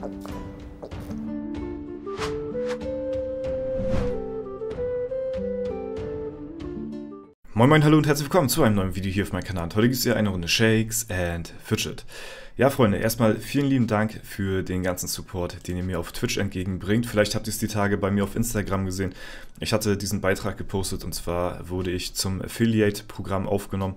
Moin moin, hallo und herzlich willkommen zu einem neuen Video hier auf meinem Kanal. Heute gibt es hier eine Runde Shakes and Fidget. Ja Freunde, erstmal vielen lieben Dank für den ganzen Support, den ihr mir auf Twitch entgegenbringt. Vielleicht habt ihr es die Tage bei mir auf Instagram gesehen. Ich hatte diesen Beitrag gepostet und zwar wurde ich zum Affiliate-Programm aufgenommen.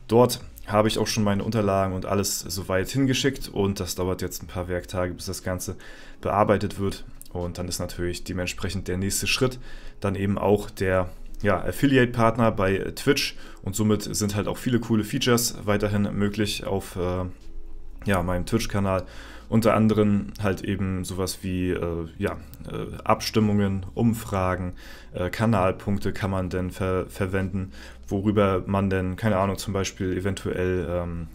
Dort habe ich auch schon meine Unterlagen und alles soweit hingeschickt und das dauert jetzt ein paar Werktage, bis das Ganze bearbeitet wird. Und dann ist natürlich dementsprechend der nächste Schritt dann eben auch der Affiliate-Partner bei Twitch und somit sind halt auch viele coole Features weiterhin möglich auf meinem Twitch-Kanal. Unter anderem halt eben sowas wie Abstimmungen, Umfragen, Kanalpunkte kann man denn verwenden, worüber man denn, keine Ahnung, zum Beispiel eventuell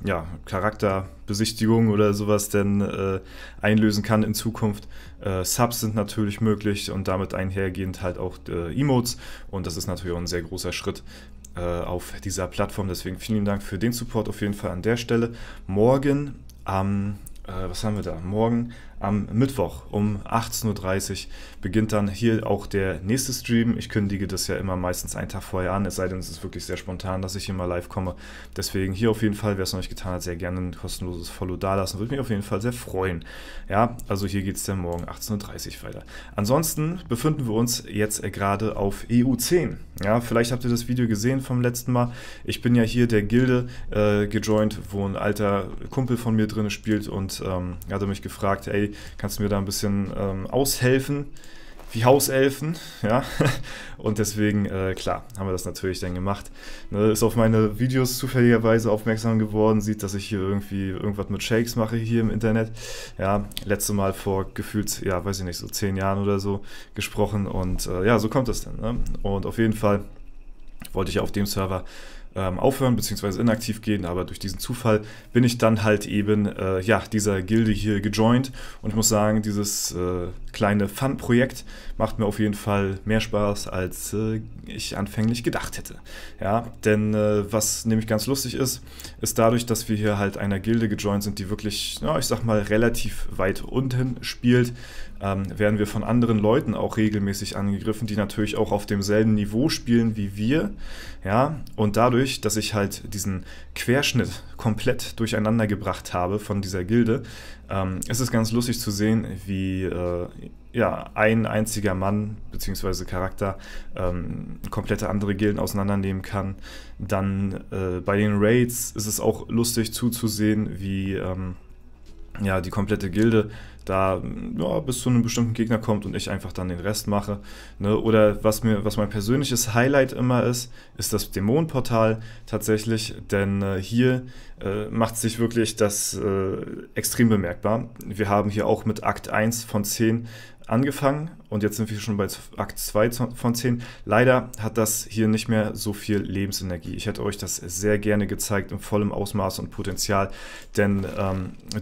Charakterbesichtigungen oder sowas denn einlösen kann in Zukunft. Subs sind natürlich möglich und damit einhergehend halt auch Emotes und das ist natürlich auch ein sehr großer Schritt auf dieser Plattform. Deswegen vielen Dank für den Support auf jeden Fall an der Stelle. Morgen was haben wir da? Morgen am Mittwoch um 18:30 Uhr beginnt dann hier auch der nächste Stream. Ich kündige das ja immer meistens einen Tag vorher an, es sei denn, es ist wirklich sehr spontan, dass ich hier mal live komme. Deswegen hier auf jeden Fall, wer es noch nicht getan hat, sehr gerne ein kostenloses Follow dalassen. Würde mich auf jeden Fall sehr freuen. Ja, also hier geht es dann morgen 18:30 Uhr weiter. Ansonsten befinden wir uns jetzt gerade auf EU10. Ja, vielleicht habt ihr das Video gesehen vom letzten Mal. Ich bin ja hier der Gilde gejoint, wo ein alter Kumpel von mir drin spielt und er hatte mich gefragt, ey, kannst du mir da ein bisschen aushelfen? Wie Hauselfen, ja, und deswegen, klar, haben wir das natürlich dann gemacht. Ne, ist auf meine Videos zufälligerweise aufmerksam geworden, sieht, dass ich hier irgendwie irgendwas mit Shakes mache hier im Internet. Ja, letzte Mal vor gefühlt, ja, weiß ich nicht, so 10 Jahren oder so gesprochen und ja, so kommt es dann. Ne? Und auf jeden Fall wollte ich auf dem Server aufhören bzw. inaktiv gehen, aber durch diesen Zufall bin ich dann halt eben dieser Gilde hier gejoint und ich muss sagen, dieses kleine Fun-Projekt macht mir auf jeden Fall mehr Spaß, als ich anfänglich gedacht hätte. Ja, denn was nämlich ganz lustig ist dadurch, dass wir hier halt einer Gilde gejoint sind, die wirklich, ja, ich sag mal, relativ weit unten spielt, werden wir von anderen Leuten auch regelmäßig angegriffen, die natürlich auch auf demselben Niveau spielen wie wir. Ja, und dadurch, dass ich halt diesen Querschnitt komplett durcheinander gebracht habe von dieser Gilde, ist es ganz lustig zu sehen, wie ein einziger Mann bzw. Charakter komplette andere Gilden auseinandernehmen kann. Dann bei den Raids ist es auch lustig zuzusehen, wie die komplette Gilde da bis zu einem bestimmten Gegner kommt und ich einfach dann den Rest mache. Ne? Oder was mein persönliches Highlight immer ist das Dämonenportal tatsächlich, denn hier macht sich wirklich das extrem bemerkbar. Wir haben hier auch mit Akt 1 von 10 angefangen und jetzt sind wir schon bei Akt 2 von 10. Leider hat das hier nicht mehr so viel Lebensenergie. Ich hätte euch das sehr gerne gezeigt in vollem Ausmaß und Potenzial, denn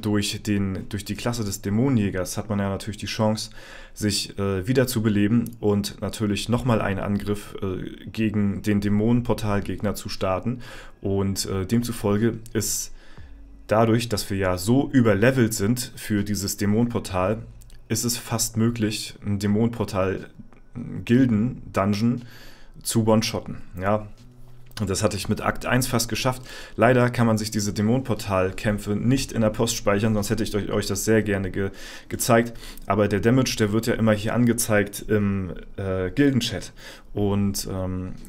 durch die Klasse des Dämonenjägers hat man ja natürlich die Chance, sich wieder zu beleben und natürlich nochmal einen Angriff gegen den Dämonenportalgegner zu starten und demzufolge ist dadurch, dass wir ja so überlevelt sind für dieses Dämonenportal, ist es fast möglich, ein Dämonenportal-Gilden-Dungeon zu one-shotten. Ja? Und das hatte ich mit Akt 1 fast geschafft. Leider kann man sich diese Dämonenportal-Kämpfe nicht in der Post speichern, sonst hätte ich euch das sehr gerne gezeigt. Aber der Damage, der wird ja immer hier angezeigt im Gildenchat. Und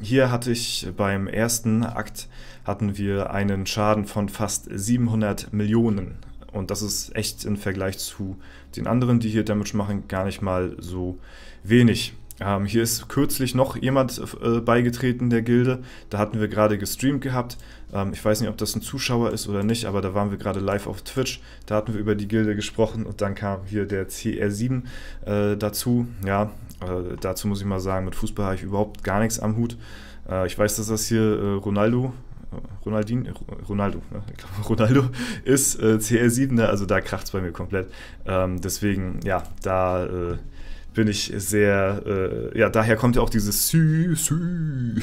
hier hatte ich beim ersten Akt hatten wir einen Schaden von fast 700 Millionen. Und das ist echt im Vergleich zu den anderen, die hier Damage machen, gar nicht mal so wenig. Hier ist kürzlich noch jemand beigetreten der Gilde. Da hatten wir gerade gestreamt gehabt. Ich weiß nicht, ob das ein Zuschauer ist oder nicht, aber da waren wir gerade live auf Twitch. Da hatten wir über die Gilde gesprochen und dann kam hier der CR7 dazu. Ja, dazu muss ich mal sagen, mit Fußball habe ich überhaupt gar nichts am Hut. Ich weiß, dass das hier Ronaldo ist CR7, ne? Also da kracht es bei mir komplett. Deswegen, ja, da bin ich sehr, ja, daher kommt ja auch dieses Sü, Sü,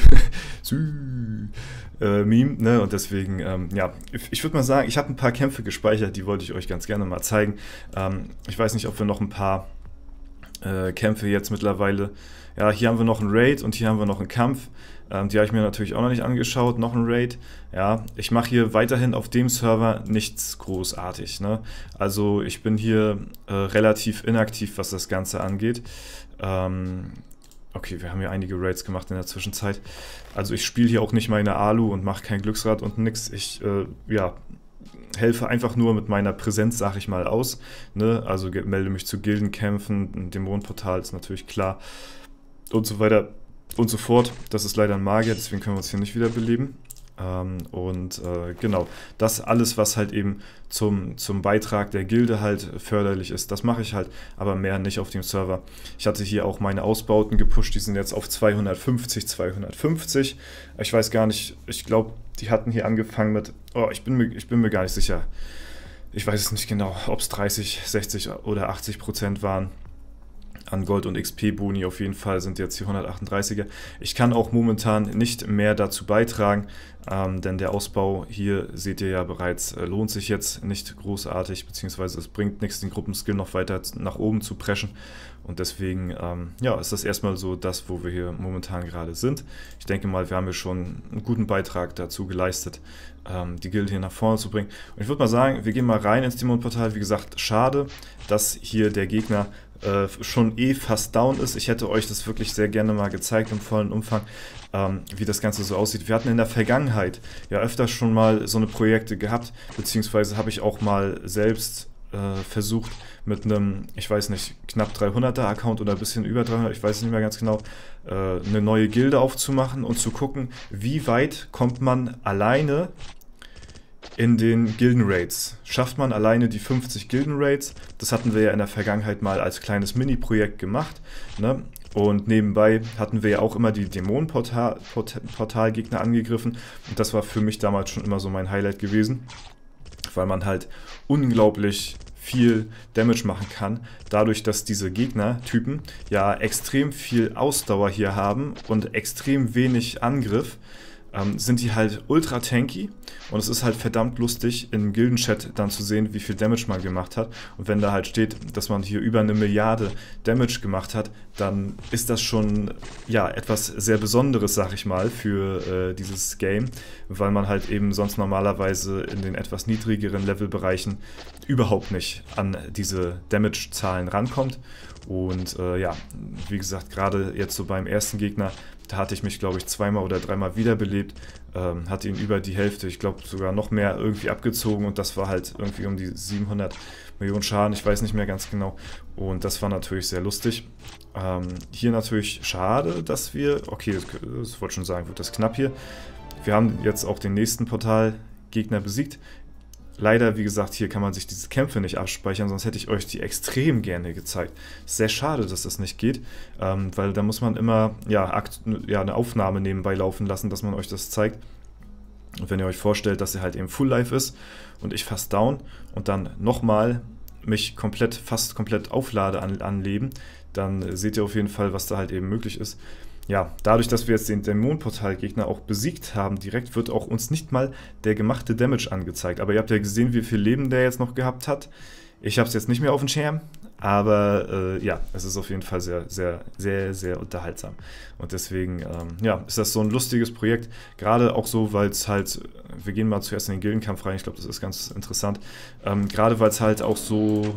Meme, ne? Und deswegen, ja, ich würde mal sagen, ich habe ein paar Kämpfe gespeichert, die wollte ich euch ganz gerne mal zeigen. Ich weiß nicht, ob wir noch ein paar Kämpfe jetzt mittlerweile. Ja, hier haben wir noch einen Raid und hier haben wir noch einen Kampf. Die habe ich mir natürlich auch noch nicht angeschaut. Noch ein Raid. Ja, ich mache hier weiterhin auf dem Server nichts großartig. Ne? Also ich bin hier relativ inaktiv, was das Ganze angeht. Okay, wir haben hier einige Raids gemacht in der Zwischenzeit. Also ich spiele hier auch nicht meine Alu und mache kein Glücksrad und nix. Ich, ja, helfe einfach nur mit meiner Präsenz, sag ich mal, aus. Ne? Also melde mich zu Gildenkämpfen, ein Dämonenportal ist natürlich klar und so weiter und so fort. Das ist leider ein Magier, deswegen können wir uns hier nicht wiederbeleben. Genau, das alles, was halt eben zum Beitrag der Gilde halt förderlich ist, das mache ich halt, aber mehr nicht auf dem Server. Ich hatte hier auch meine Ausbauten gepusht, die sind jetzt auf 250. Ich weiß gar nicht, ich glaube, die hatten hier angefangen mit, oh, ich bin mir gar nicht sicher. Ich weiß es nicht genau, ob es 30, 60 oder 80% waren. An Gold- und XP-Boni auf jeden Fall sind jetzt die 138er. Ich kann auch momentan nicht mehr dazu beitragen, denn der Ausbau hier, seht ihr ja bereits, lohnt sich jetzt nicht großartig, beziehungsweise es bringt nichts, den Gruppenskill noch weiter nach oben zu preschen. Und deswegen, ja, ist das erstmal so das, wo wir hier momentan gerade sind. Ich denke mal, wir haben hier schon einen guten Beitrag dazu geleistet, die Gilde hier nach vorne zu bringen. Und ich würde mal sagen, wir gehen mal rein ins Dämonenportal. Wie gesagt, schade, dass hier der Gegner schon fast down ist. Ich hätte euch das wirklich sehr gerne mal gezeigt im vollen Umfang, wie das Ganze so aussieht. Wir hatten in der Vergangenheit ja öfters schon mal so eine Projekte gehabt, beziehungsweise habe ich auch mal selbst versucht mit einem, ich weiß nicht, knapp 300er Account oder ein bisschen über 300, ich weiß es nicht mehr ganz genau, eine neue Gilde aufzumachen und zu gucken, wie weit kommt man alleine in den Gilden-Raids. Schafft man alleine die 50 Gilden-Raids? Das hatten wir ja in der Vergangenheit mal als kleines Mini-Projekt gemacht. Ne? Und nebenbei hatten wir ja auch immer die Dämonen-Portal-Gegner angegriffen. Und das war für mich damals schon immer so mein Highlight gewesen, weil man halt unglaublich viel Damage machen kann, dadurch, dass diese Gegnertypen ja extrem viel Ausdauer hier haben und extrem wenig Angriff. Sind die halt ultra tanky und es ist halt verdammt lustig im Gildenchat dann zu sehen, wie viel Damage man gemacht hat, und wenn da halt steht, dass man hier über 1 Milliarde Damage gemacht hat, dann ist das schon, ja, etwas sehr Besonderes, sag ich mal, für dieses Game, weil man halt eben sonst normalerweise in den etwas niedrigeren Levelbereichen überhaupt nicht an diese Damage-Zahlen rankommt. Und ja, wie gesagt, gerade jetzt so beim ersten Gegner, da hatte ich mich, glaube ich, 2-mal oder 3-mal wiederbelebt, hatte ihn über die Hälfte, ich glaube sogar noch mehr irgendwie abgezogen, und das war halt irgendwie um die 700 Millionen Schaden, ich weiß nicht mehr ganz genau, und das war natürlich sehr lustig. Hier natürlich schade, dass wir, okay, das wollte schon sagen, wird das knapp hier. Wir haben jetzt auch den nächsten Portalgegner besiegt. Leider, wie gesagt, hier kann man sich diese Kämpfe nicht abspeichern, sonst hätte ich euch die extrem gerne gezeigt. Sehr schade, dass das nicht geht, weil da muss man immer ja, eine Aufnahme nebenbei laufen lassen, dass man euch das zeigt. Und wenn ihr euch vorstellt, dass er halt eben Full Life ist und ich fast down und dann nochmal mich fast komplett auflade an Leben, dann seht ihr auf jeden Fall, was da halt eben möglich ist. Ja, dadurch, dass wir jetzt den Dämonenportal-Gegner auch besiegt haben, direkt wird auch uns nicht mal der gemachte Damage angezeigt. Aber ihr habt ja gesehen, wie viel Leben der jetzt noch gehabt hat. Ich habe es jetzt nicht mehr auf dem Schirm, aber ja, es ist auf jeden Fall sehr, sehr, sehr, sehr unterhaltsam. Und deswegen, ja, ist das so ein lustiges Projekt. Gerade auch so, weil es halt, wir gehen mal zuerst in den Gildenkampf rein, ich glaube, das ist ganz interessant. Gerade weil es halt auch so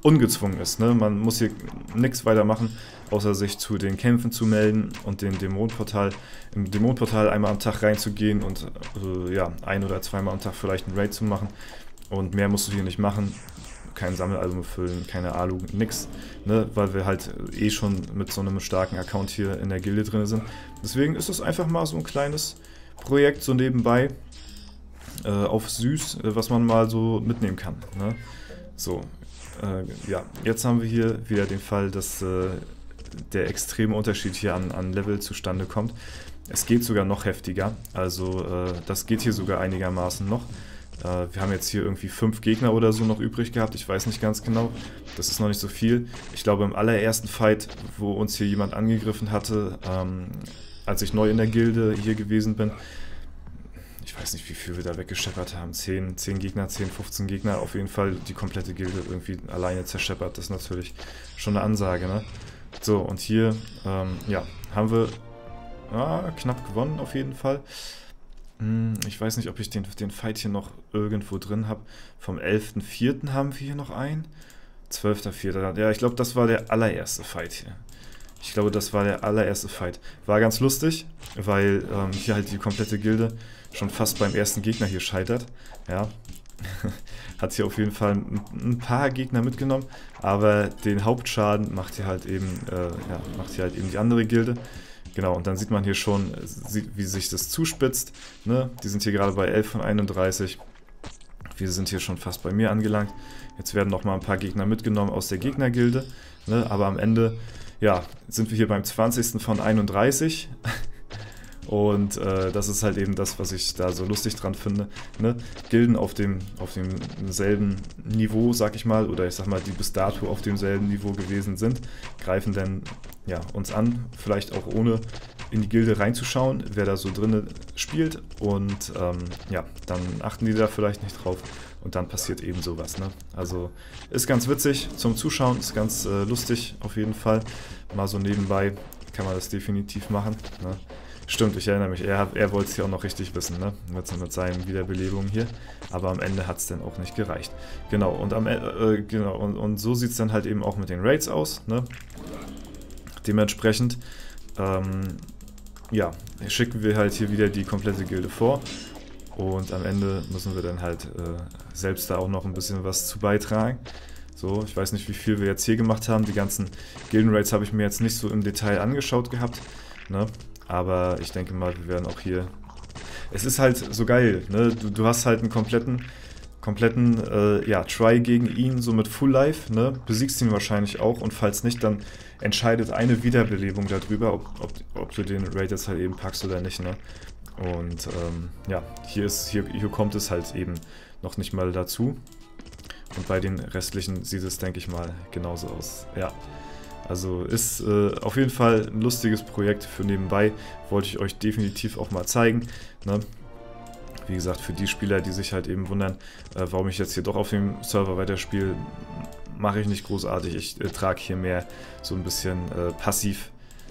ungezwungen ist. Ne? Man muss hier nichts weiter machen, außer sich zu den Kämpfen zu melden und im Dämonenportal einmal am Tag reinzugehen und ja, 1- oder 2-mal am Tag vielleicht einen Raid zu machen. Und mehr musst du hier nicht machen. Kein Sammelalbum füllen, keine Alu, nix. Ne? Weil wir halt schon mit so einem starken Account hier in der Gilde drin sind. Deswegen ist es einfach mal so ein kleines Projekt so nebenbei auf süß, was man mal so mitnehmen kann. Ne? So. Ja, jetzt haben wir hier wieder den Fall, dass der extreme Unterschied hier an Level zustande kommt. Es geht sogar noch heftiger, also das geht hier sogar einigermaßen noch. Wir haben jetzt hier irgendwie 5 Gegner oder so noch übrig gehabt, ich weiß nicht ganz genau. Das ist noch nicht so viel. Ich glaube, im allerersten Fight, wo uns hier jemand angegriffen hatte, als ich neu in der Gilde hier gewesen bin, ich weiß nicht, wie viel wir da weggescheppert haben. 10 Gegner, 10, 15 Gegner. Auf jeden Fall die komplette Gilde irgendwie alleine zerscheppert. Das ist natürlich schon eine Ansage, ne? So, und hier, ja, haben wir knapp gewonnen auf jeden Fall. Ich weiß nicht, ob ich den Fight hier noch irgendwo drin habe. Vom 11.04. haben wir hier noch einen. 12.04. Ja, ich glaube, das war der allererste Fight hier. Ich glaube, das war der allererste Fight. War ganz lustig, weil hier halt die komplette Gilde schon fast beim ersten Gegner hier scheitert. Ja, hat hier auf jeden Fall ein paar Gegner mitgenommen, aber den Hauptschaden macht hier halt eben, die andere Gilde. Genau, und dann sieht man hier schon, wie sich das zuspitzt. Ne? Die sind hier gerade bei 11 von 31. Wir sind hier schon fast bei mir angelangt. Jetzt werden noch mal ein paar Gegner mitgenommen aus der Gegnergilde. Ne? Aber am Ende, ja, sind wir hier beim 20. von 31. Und das ist halt eben das, was ich da so lustig dran finde. Ne? Gilden auf demselben Niveau, sag ich mal, oder ich sag mal, die bis dato auf demselben Niveau gewesen sind, greifen dann ja, uns an, vielleicht auch ohne in die Gilde reinzuschauen, wer da so drinne spielt. Und ja, dann achten die da vielleicht nicht drauf und dann passiert eben sowas. Ne? Also ist ganz witzig zum Zuschauen, ist ganz lustig auf jeden Fall. Mal so nebenbei kann man das definitiv machen. Ne? Stimmt, ich erinnere mich, er wollte es ja auch noch richtig wissen, ne? Mit seinen Wiederbelebungen hier. Aber am Ende hat es dann auch nicht gereicht. Genau, und und so sieht es dann halt eben auch mit den Raids aus, ne? Dementsprechend, ja, schicken wir halt hier wieder die komplette Gilde vor. Und am Ende müssen wir dann halt selbst da auch noch ein bisschen was zu beitragen. So, ich weiß nicht, wie viel wir jetzt hier gemacht haben. Die ganzen Gilden-Raids habe ich mir jetzt nicht so im Detail angeschaut gehabt, ne? Aber ich denke mal, wir werden auch hier... Es ist halt so geil, ne? Du hast halt einen kompletten ja, Try gegen ihn, so mit Full Life, ne? Besiegst ihn wahrscheinlich auch und falls nicht, dann entscheidet eine Wiederbelebung darüber, ob du den Raid jetzt halt eben packst oder nicht, ne? Und ja, hier kommt es halt eben noch nicht mal dazu. Und bei den restlichen sieht es, denke ich mal, genauso aus. Ja. Also ist auf jeden Fall ein lustiges Projekt für nebenbei, wollte ich euch definitiv auch mal zeigen. Ne? Wie gesagt, für die Spieler, die sich halt eben wundern, warum ich jetzt hier doch auf dem Server weiterspiele, mache ich nicht großartig. Ich trage hier mehr so ein bisschen passiv,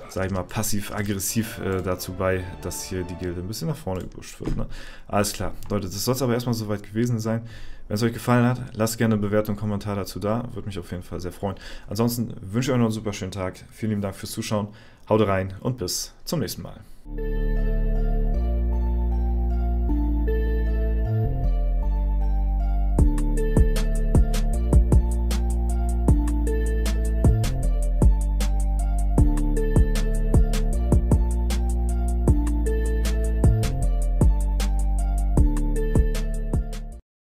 sag ich mal, passiv-aggressiv dazu bei, dass hier die Gilde ein bisschen nach vorne gepusht wird. Ne? Alles klar, Leute, das soll es aber erstmal soweit gewesen sein. Wenn es euch gefallen hat, lasst gerne eine Bewertung und Kommentar dazu da. Würde mich auf jeden Fall sehr freuen. Ansonsten wünsche ich euch noch einen super schönen Tag. Vielen lieben Dank fürs Zuschauen. Haut rein und bis zum nächsten Mal.